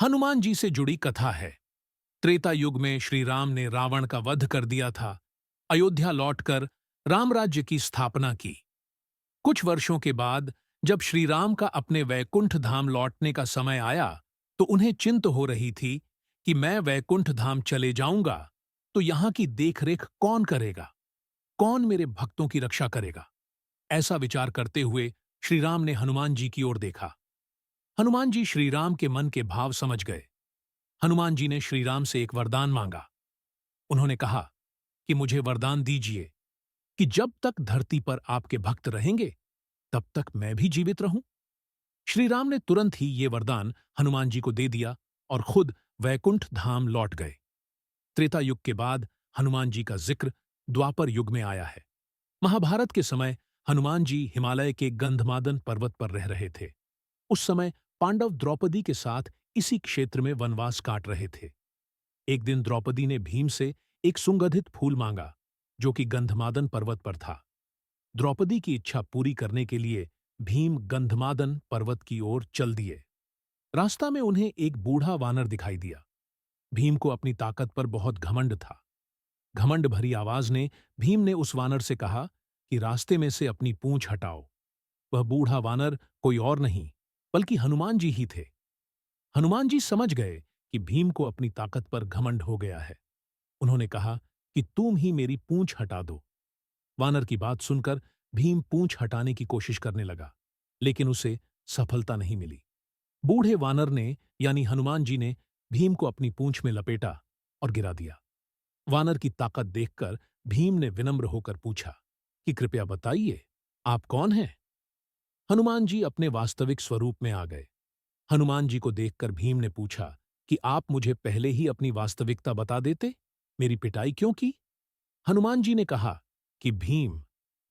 हनुमान जी से जुड़ी कथा है। त्रेता युग में श्री राम ने रावण का वध कर दिया था। अयोध्या लौटकर राम राज्य की स्थापना की। कुछ वर्षों के बाद जब श्री राम का अपने वैकुंठ धाम लौटने का समय आया, तो उन्हें चिंता हो रही थी कि मैं वैकुंठ धाम चले जाऊंगा तो यहां की देखरेख कौन करेगा, कौन मेरे भक्तों की रक्षा करेगा। ऐसा विचार करते हुए श्री राम ने हनुमान जी की ओर देखा। हनुमान जी श्री राम के मन के भाव समझ गए। हनुमान जी ने श्री राम से एक वरदान मांगा। उन्होंने कहा कि मुझे वरदान दीजिए कि जब तक धरती पर आपके भक्त रहेंगे तब तक मैं भी जीवित रहूं। श्री राम ने तुरंत ही ये वरदान हनुमान जी को दे दिया और खुद वैकुंठ धाम लौट गए। त्रेता युग के बाद हनुमान जी का जिक्र द्वापर युग में आया है। महाभारत के समय हनुमान जी हिमालय के गंधमादन पर्वत पर रह रहे थे। उस समय पांडव द्रौपदी के साथ इसी क्षेत्र में वनवास काट रहे थे। एक दिन द्रौपदी ने भीम से एक सुगंधित फूल मांगा जो कि गंधमादन पर्वत पर था। द्रौपदी की इच्छा पूरी करने के लिए भीम गंधमादन पर्वत की ओर चल दिए। रास्ता में उन्हें एक बूढ़ा वानर दिखाई दिया। भीम को अपनी ताकत पर बहुत घमंड था। घमंड भरी आवाज ने भीम ने उस वानर से कहा कि रास्ते में से अपनी पूंछ हटाओ। वह बूढ़ा वानर कोई और नहीं बल्कि हनुमान जी ही थे। हनुमान जी समझ गए कि भीम को अपनी ताकत पर घमंड हो गया है। उन्होंने कहा कि तुम ही मेरी पूंछ हटा दो। वानर की बात सुनकर भीम पूंछ हटाने की कोशिश करने लगा, लेकिन उसे सफलता नहीं मिली। बूढ़े वानर ने यानी हनुमान जी ने भीम को अपनी पूंछ में लपेटा और गिरा दिया। वानर की ताकत देखकर भीम ने विनम्र होकर पूछा कि कृपया बताइए, आप कौन हैं? हनुमान जी अपने वास्तविक स्वरूप में आ गए। हनुमान जी को देखकर भीम ने पूछा कि आप मुझे पहले ही अपनी वास्तविकता बता देते, मेरी पिटाई क्यों की? हनुमान जी ने कहा कि भीम,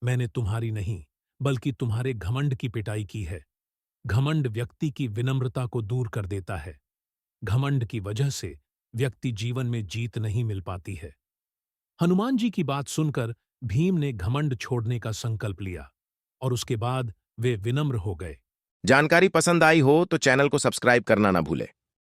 मैंने तुम्हारी नहीं बल्कि तुम्हारे घमंड की पिटाई की है। घमंड व्यक्ति की विनम्रता को दूर कर देता है। घमंड की वजह से व्यक्ति जीवन में जीत नहीं मिल पाती है। हनुमान जी की बात सुनकर भीम ने घमंड छोड़ने का संकल्प लिया और उसके बाद वे विनम्र हो गए। जानकारी पसंद आई हो तो चैनल को सब्सक्राइब करना ना भूलें।